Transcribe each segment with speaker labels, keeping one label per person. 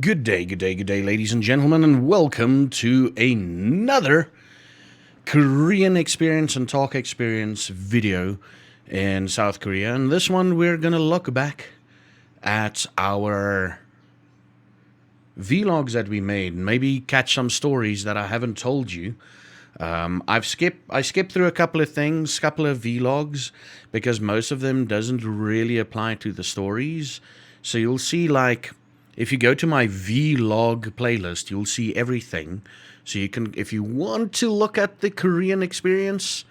Speaker 1: Good day, ladies and gentlemen, and welcome to another Korean experience and talk experience video in South Korea. And this one, we're gonna look back at our vlogs that we made, and maybe catch some stories that I haven't told you. I skipped through a couple of things, couple of vlogs, because most of them doesn't really apply to the stories. So you'll see, like, if you go to my vlog playlist, you'll see everything. So you can, if you want to look at the Korean experience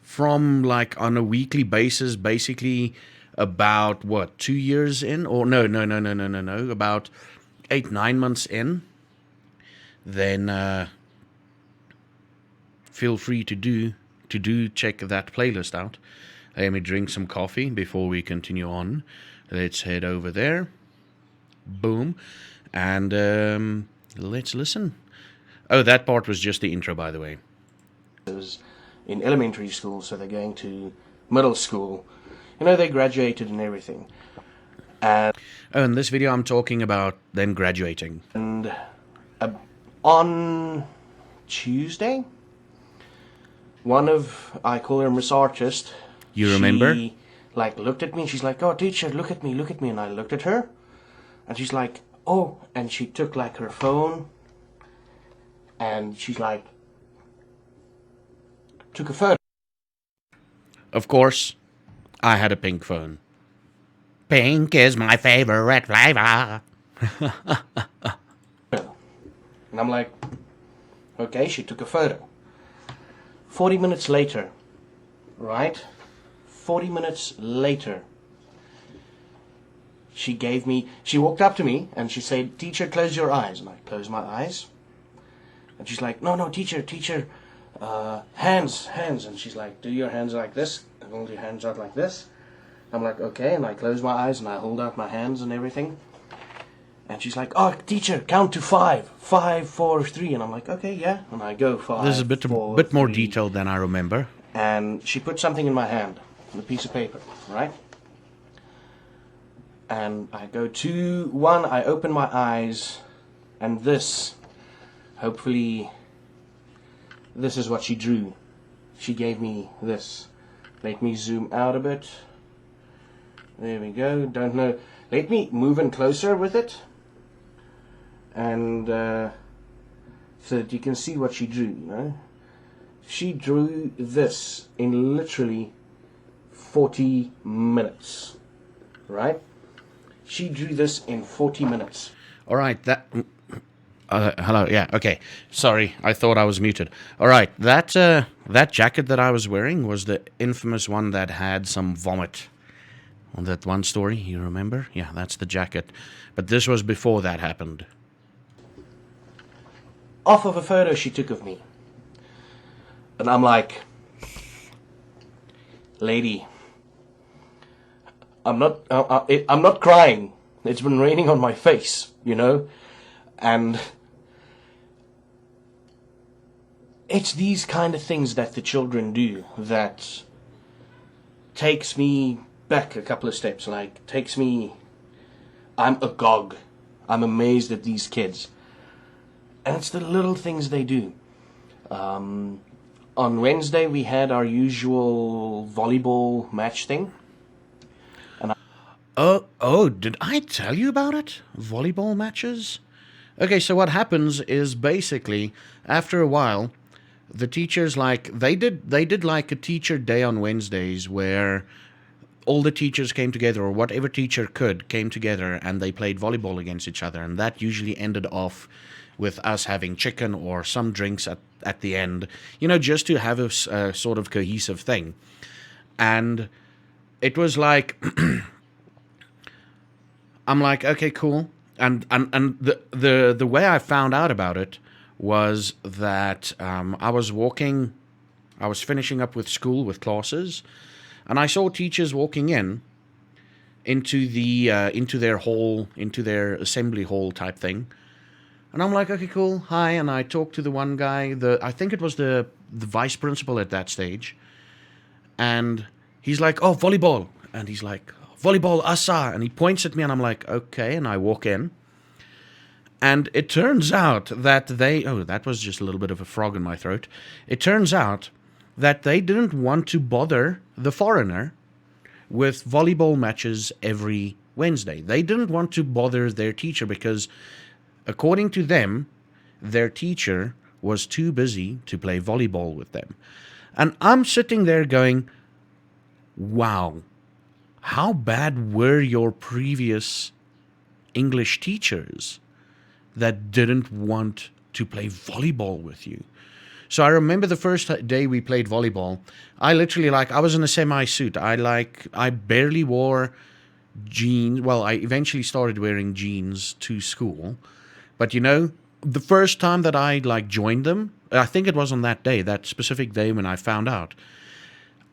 Speaker 1: from, like, on a weekly basis, basically about what, 2 years in, or no, about 8-9 months in, then feel free to check that playlist out. Let me drink some coffee before we continue on. Let's head over there. Boom. And let's listen. Oh, that part was just the intro, by the way.
Speaker 2: It was in elementary school, so they're going to middle school. You know, they graduated and everything.
Speaker 1: Oh, in this video, I'm talking about them graduating.
Speaker 2: And on Tuesday, I call her Miss Artist.
Speaker 1: You remember?
Speaker 2: She, like, looked at me, and she's like, "Oh, teacher, look at me. And I looked at her, and she's like, "Oh," and she took, like, her phone, and she's like, took a photo.
Speaker 1: Of course, I had a pink phone. Pink is my favorite flavor.
Speaker 2: And I'm like, okay, she took a photo. 40 minutes later, right? 40 minutes later, she walked up to me and she said, "Teacher, close your eyes." And I closed my eyes. And she's like, no, teacher, hands. And she's like, "Do your hands like this, and hold your hands out like this." I'm like, okay, and I close my eyes and I hold out my hands and everything. And she's like, "Oh, teacher, count to 5. 5, 4, 3. And I'm like, okay, yeah. And I go 5.
Speaker 1: This is a bit more detailed than I remember.
Speaker 2: And she put something in my hand, a piece of paper, right? And I go 2, 1, I open my eyes, and hopefully, this is what she drew. She gave me this. Let me zoom out a bit. There we go. Don't know. Let me move in closer with it. And so that you can see what she drew, you know. She drew this in literally 40 minutes, right? She drew this in 40 minutes.
Speaker 1: All right, hello, yeah, okay. Sorry, I thought I was muted. All right, that jacket that I was wearing was the infamous one that had some vomit. On that one story, you remember? Yeah, that's the jacket. But this was before that happened.
Speaker 2: Off of a photo she took of me. And I'm like, lady, I'm not crying. It's been raining on my face, you know? And it's these kind of things that the children do that takes me back a couple of steps. Like, I'm agog. I'm amazed at these kids. And it's the little things they do. On Wednesday, we had our usual volleyball match thing. And
Speaker 1: did I tell you about it? Volleyball matches? Okay, so what happens is basically, after a while, the teachers, like, they did like a teacher day on Wednesdays where all the teachers came together, or whatever teacher came together, and they played volleyball against each other. And that usually ended off with us having chicken or some drinks at the end, you know, just to have a sort of cohesive thing. And it was like, I'm like, okay, cool. And the way I found out about it was that I was finishing up with school, with classes, and I saw teachers walking into their assembly hall type thing. And I'm like, okay, cool, hi. And I talked to the one guy, I think it was the vice principal at that stage. And he's like, "Oh, volleyball." And he's like, "Volleyball, asa." And he points at me, and I'm like, okay. And I walk in. And it turns out that that was just a little bit of a frog in my throat. It turns out that they didn't want to bother the foreigner with volleyball matches every Wednesday. They didn't want to bother their teacher because, according to them, their teacher was too busy to play volleyball with them. And I'm sitting there going, wow, how bad were your previous English teachers that didn't want to play volleyball with you? So I remember the first day we played volleyball, I literally I was in a semi-suit. I barely wore jeans. Well, I eventually started wearing jeans to school. But the first time that I joined them, I think it was on that day, that specific day when I found out,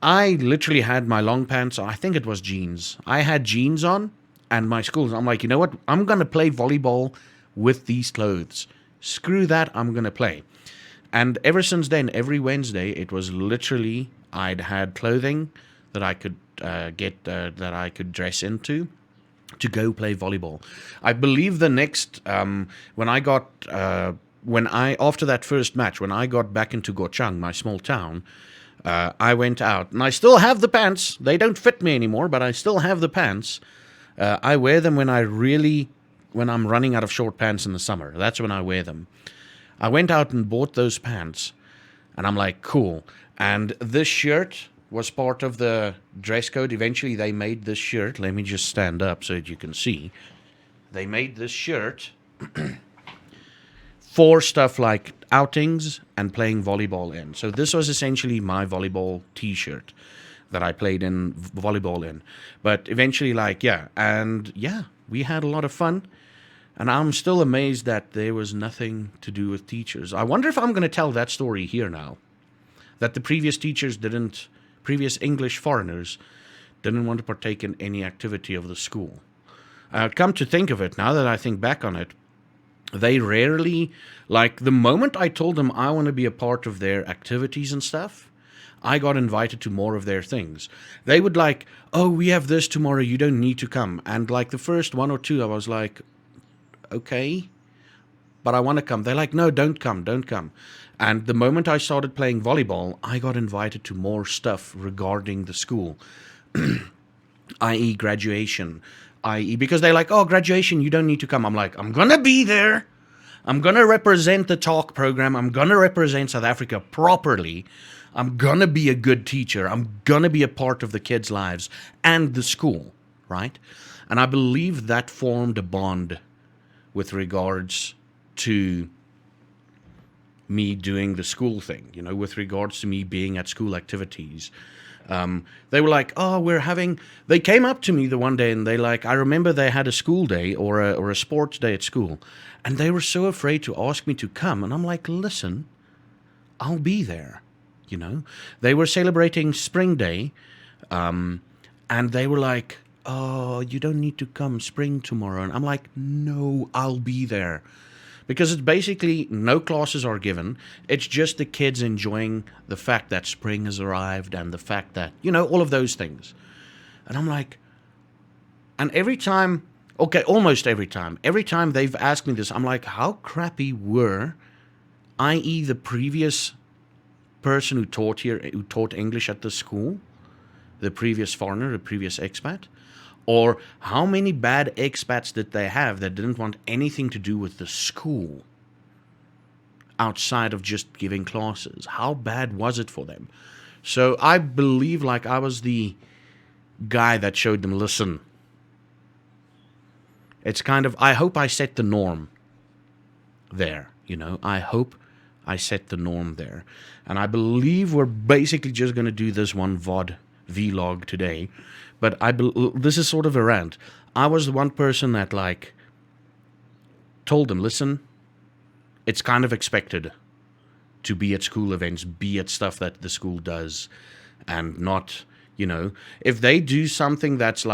Speaker 1: I literally had my long pants on. I think it was jeans. I had jeans on and my school. I'm like, you know what? I'm going to play volleyball with these clothes. Screw that. I'm going to play. And ever since then, every Wednesday, it was literally, I'd had clothing that I could that I could dress into to go play volleyball. I believe the next, after that first match, when I got back into Gochang, my small town, I went out, and I still have the pants. They don't fit me anymore, but I still have the pants. I wear them when I'm running out of short pants in the summer. That's when I wear them. I went out and bought those pants, and I'm like, cool. And this shirt was part of the dress code. Eventually, they made this shirt. Let me just stand up so that you can see. They made this shirt for stuff like outings and playing volleyball in. So this was essentially my volleyball T-shirt that I played in volleyball in. But eventually, we had a lot of fun. And I'm still amazed that there was nothing to do with teachers. I wonder if I'm going to tell that story here now. That the previous previous English foreigners didn't want to partake in any activity of the school. Come to think of it, now that I think back on it, they rarely, the moment I told them I want to be a part of their activities and stuff, I got invited to more of their things. They would oh, we have this tomorrow, you don't need to come. And the first one or two, I was like, okay, but I want to come. They're like, no, don't come. And the moment I started playing volleyball, I got invited to more stuff regarding the school, i.e. graduation, i.e. because they're like, oh, graduation, you don't need to come. I'm like, I'm going to be there. I'm going to represent the TaLK program. I'm going to represent South Africa properly. I'm going to be a good teacher. I'm going to be a part of the kids' lives and the school, right? And I believe that formed a bond with regards to me doing the school thing, with regards to me being at school activities. They were like, oh, they came up to me the one day and I remember they had a school day or a sports day at school, and they were so afraid to ask me to come. And I'm like, listen, I'll be there. They were celebrating Spring Day, and they were like, oh, you don't need to come spring tomorrow. And I'm like, no, I'll be there. Because it's basically no classes are given. It's just the kids enjoying the fact that spring has arrived and the fact that, all of those things. And I'm like, and almost every time they've asked me this, I'm like, how crappy were, i.e. the previous person who taught English at the school, the previous foreigner, the previous expat? Or how many bad expats did they have that didn't want anything to do with the school outside of just giving classes? How bad was it for them? So I believe I was the guy that showed them, listen, it's I hope I set the norm there, I hope I set the norm there. And I believe we're basically just going to do this one VOD vlog today. But this is sort of a rant. I was the one person that told them, listen, it's kind of expected to be at school events, be at stuff that the school does, and not, if they do something that's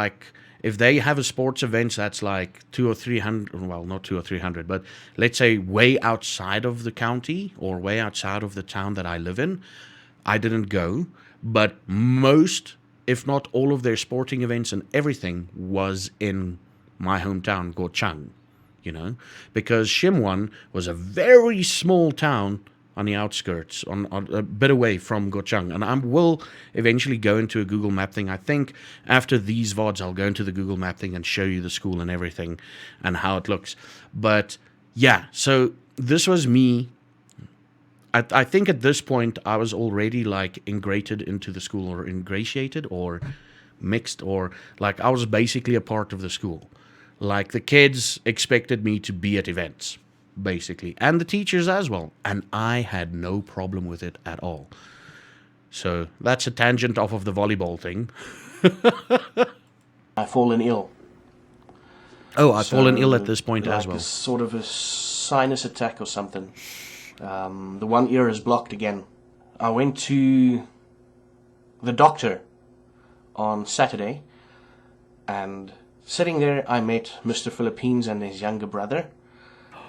Speaker 1: if they have a sports event that's 200 or 300, well, not 200 or 300, but let's say way outside of the county or way outside of the town that I live in, I didn't go. But most, if not all of their sporting events and everything was in my hometown, Gochang, because Shimwan was a very small town on the outskirts, on a bit away from Gochang. And I will eventually go into a Google Map thing. I think after these VODs, I'll go into the Google Map thing and show you the school and everything and how it looks. But yeah, so this was me. I think at this point I was already like ingratiated into the school, or ingratiated, or mixed, or like I was basically a part of the school. Like the kids expected me to be at events, basically, and the teachers as well, and I had no problem with it at all. So that's a tangent off of the volleyball thing.
Speaker 2: I've fallen ill.
Speaker 1: Oh, I've fallen ill at this point as well.
Speaker 2: Like a sort of a sinus attack or something. The one ear is blocked again. I went to the doctor on Saturday, and sitting there I met Mr. Philippines and his younger brother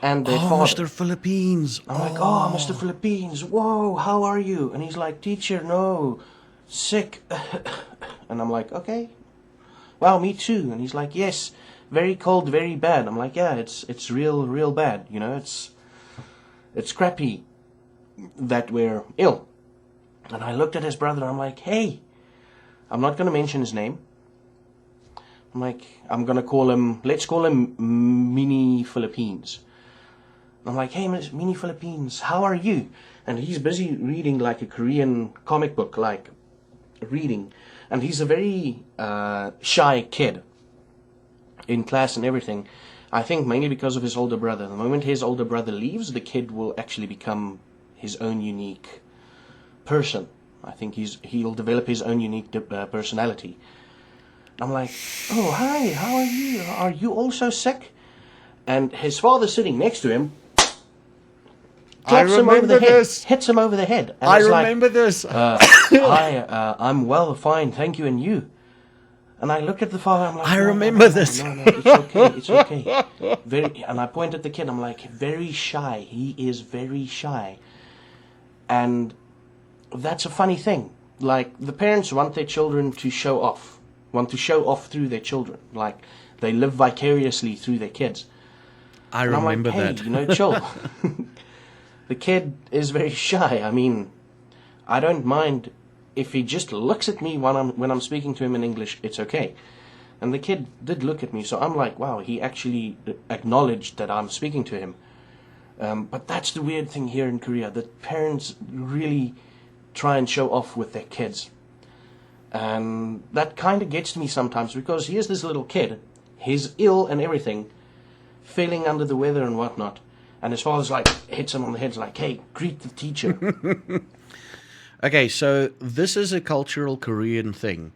Speaker 2: and their father.
Speaker 1: Mr. Philippines.
Speaker 2: I'm like, oh, Mr. Philippines, whoa, how are you? And he's like, teacher, no, sick. And I'm like, okay, well, me too. And he's like, yes, very cold, very bad. I'm like, yeah, it's real bad. It's crappy that we're ill. And I looked at his brother, I'm like, hey, I'm not going to mention his name. I'm like, let's call him Mini Philippines. I'm like, hey, Mini Philippines, how are you? And he's busy reading like a Korean comic book, like reading. And he's a very shy kid in class and everything. I think mainly because of his older brother. The moment his older brother leaves, the kid will actually become his own unique person. I think he'll develop his own unique personality. I'm like, oh, hi, how are you? Are you also sick? And his father sitting next to him claps him over the head, hits him over the head. And
Speaker 1: I remember this.
Speaker 2: Hi, I'm well, fine, thank you, and you? And I looked at the father, I'm like,
Speaker 1: I remember this.
Speaker 2: No, it's okay. And I point at the kid, I'm like, very shy. He is very shy. And that's a funny thing. Like, the parents want their children to show off through their children. Like, they live vicariously through their kids.
Speaker 1: I remember
Speaker 2: I'm like, hey,
Speaker 1: that.
Speaker 2: Chill. The kid is very shy. I mean, I don't mind if he just looks at me when I'm speaking to him in English, it's okay. And the kid did look at me, so I'm like, wow, he actually acknowledged that I'm speaking to him. But that's the weird thing here in Korea, that parents really try and show off with their kids. And that kind of gets to me sometimes, because here's this little kid, he's ill and everything, feeling under the weather and whatnot. And his father's like, hits him on the head, like, hey, greet the teacher.
Speaker 1: Okay, so this is a cultural Korean thing.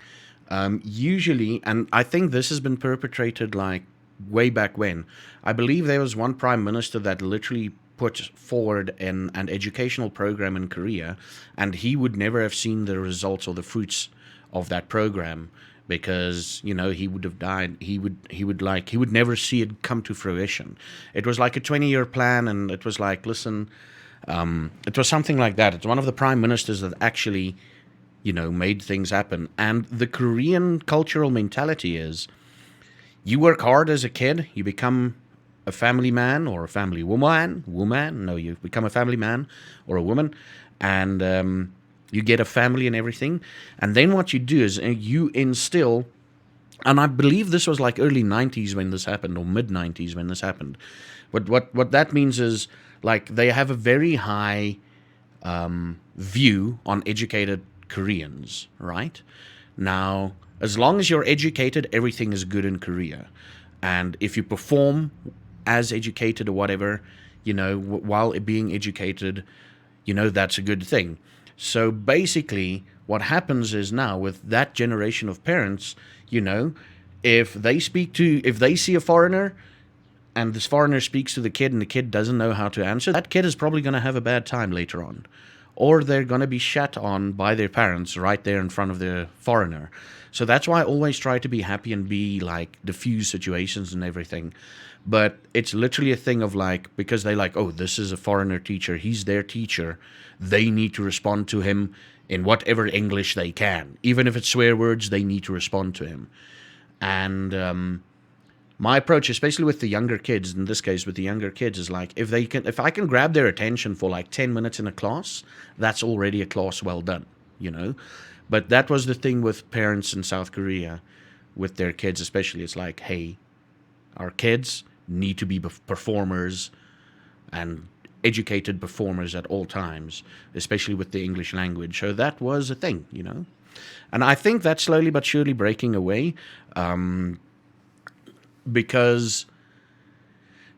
Speaker 1: Usually, and I think this has been perpetrated like way back when. I believe there was one prime minister that literally put forward an educational program in Korea, and he would never have seen the results or the fruits of that program, because he would have died. He would never see it come to fruition. It was like a 20-year plan, and it was like, listen. It was something like that. It's one of the prime ministers that actually, made things happen. And the Korean cultural mentality is, you work hard as a kid, you become a family man or a family woman. No, you become a family man or a woman, and you get a family and everything. And then what you do is you instill, and I believe this was like early 90s when this happened, or mid 90s when this happened. But what that means is, like, they have a very high view on educated Koreans, right? Now, as long as you're educated, everything is good in Korea. And if you perform as educated or whatever, while being educated, that's a good thing. So basically, what happens is now with that generation of parents, if they see a foreigner, and this foreigner speaks to the kid and the kid doesn't know how to answer, that kid is probably going to have a bad time later on. Or they're going to be shat on by their parents right there in front of the foreigner. So that's why I always try to be happy and be like diffuse situations and everything. But it's literally a thing of like, because they like, oh, this is a foreigner teacher, he's their teacher, they need to respond to him in whatever English they can. Even if it's swear words, they need to respond to him. And My approach, especially with the younger kids, in this case with the younger kids, is like if I can grab their attention for like 10 minutes in a class, that's already a class well done, you know. But that was the thing with parents in South Korea, with their kids especially. It's like, hey, our kids need to be performers and educated performers at all times, especially with the English language. So that was a thing, you know. And I think that's slowly but surely breaking away, because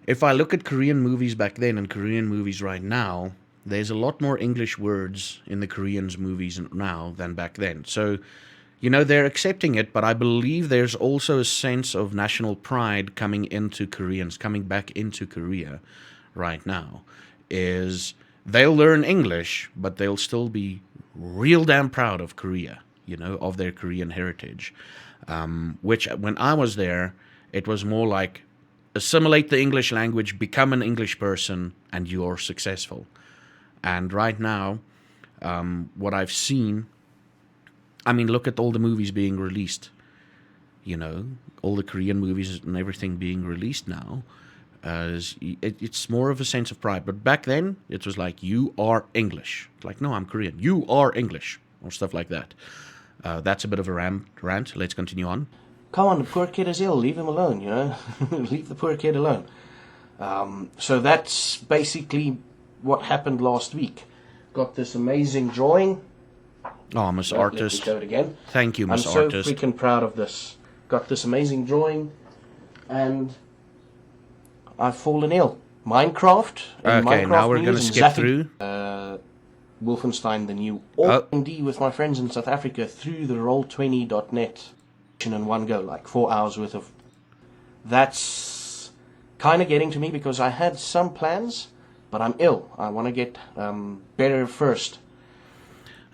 Speaker 1: if I look at Korean movies back then and Korean movies right now, there's a lot more English words in the Koreans movies now than back then. So, you know, they're accepting it, but I believe there's also a sense of national pride coming into Koreans, coming back into Korea right now, is they'll learn English, but they'll still be real damn proud of Korea, you know, of their Korean heritage. Which, when I was there, it was more like assimilate the English language, become an English person, and you're successful. And right now, what I've seen, I mean, look at all the movies being released, you know, all the Korean movies and everything being released now. It's more of a sense of pride. But back then, it was like, you are English. It's like, no, I'm Korean. You are English, or stuff like that. That's a bit of a rant. Let's continue on.
Speaker 2: Come on, the poor kid is ill. Leave him alone, you know. Leave the poor kid alone. So that's basically what happened last week. Got this amazing drawing.
Speaker 1: Oh, Miss
Speaker 2: Let me
Speaker 1: Artist.
Speaker 2: show it again.
Speaker 1: Thank you,
Speaker 2: I'm
Speaker 1: Miss
Speaker 2: so
Speaker 1: Artist.
Speaker 2: freaking proud of this. Got this amazing drawing, and I've fallen ill. Minecraft. And
Speaker 1: Okay,
Speaker 2: Minecraft
Speaker 1: now we're
Speaker 2: news
Speaker 1: going to
Speaker 2: and
Speaker 1: skip
Speaker 2: Zappy.
Speaker 1: through.
Speaker 2: Wolfenstein the New
Speaker 1: Oh.
Speaker 2: D with my friends in South Africa through the Roll20.net in one go, like 4 hours worth of. That's kind of getting to me because I had some plans, but I'm ill. I want to get better first.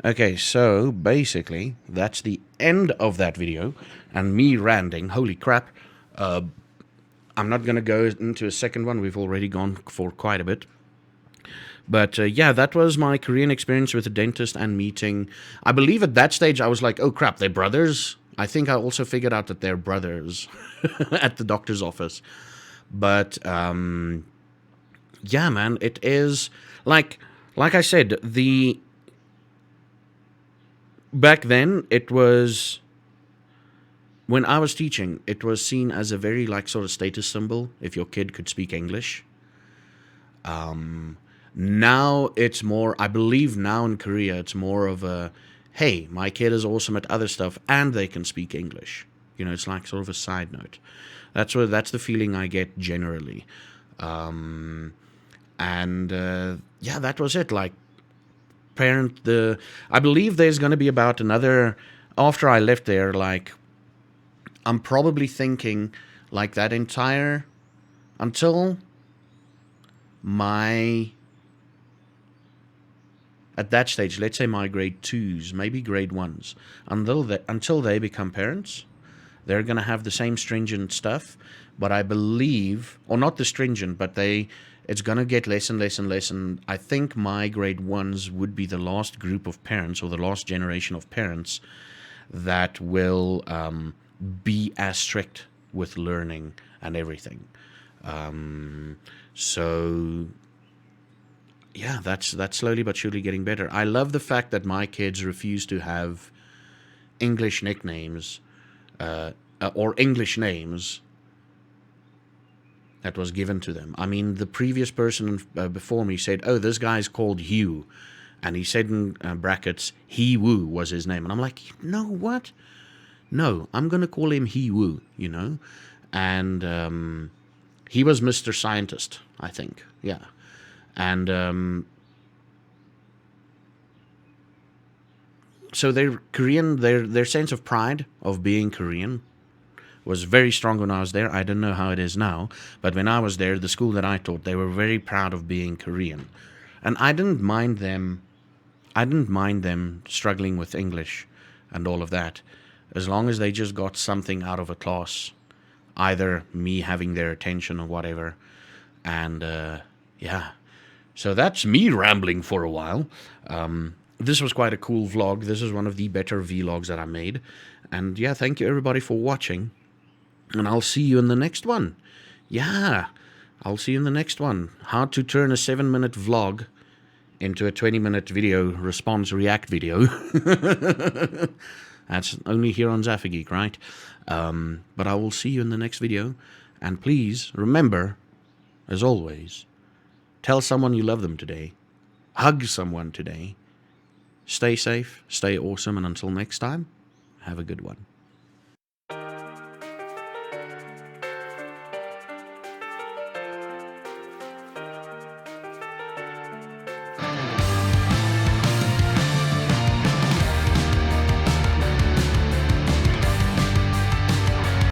Speaker 1: Okay, so basically, that's the end of that video, and me ranting. Holy crap. I'm not going to go into a second one. We've already gone for quite a bit. But yeah, that was my Korean experience with the dentist and meeting. I believe at that stage I was like, oh crap, they're brothers. I think I also figured out that they're brothers at the doctor's office. But yeah, man, it is like I said, back then it was, when I was teaching, it was seen as a very like sort of status symbol if your kid could speak English. Now it's more, I believe now in Korea, it's more of a, hey, my kid is awesome at other stuff and they can speak English. You know, it's like sort of a side note. That's the feeling I get generally. Yeah, that was it. Like, I believe there's going to be about another, after I left there, like, I'm probably thinking like that entire, until at that stage, let's say my grade 2s, maybe grade 1s, until they become parents, they're going to have the same stringent stuff, but I believe, or not the stringent, but it's going to get less and less and less, and I think my grade 1s would be the last group of parents, or the last generation of parents, that will be as strict with learning and everything. So yeah, that's slowly but surely getting better. I love the fact that my kids refuse to have English nicknames or English names that was given to them. I mean, the previous person before me said, oh, this guy's called Hugh. And he said in brackets, He Woo was his name. And I'm like, no, what? No, I'm going to call him He Woo, you know? And he was Mr. Scientist, I think. Yeah. And so their Korean, their sense of pride of being Korean was very strong when I was there. I don't know how it is now, but when I was there, the school that I taught, they were very proud of being Korean. And I didn't mind them struggling with English and all of that, as long as they just got something out of a class, either me having their attention or whatever. And yeah. So that's me rambling for a while. This was quite a cool vlog. This is one of the better vlogs that I made. And yeah, thank you everybody for watching. And I'll see you in the next one. Yeah, I'll see you in the next one. How to turn a 7-minute vlog into a 20-minute video response react video. That's only here on Zaffageek, right? But I will see you in the next video. And please remember, as always, tell someone you love them today. Hug someone today. Stay safe, stay awesome, and until next time, have a good one.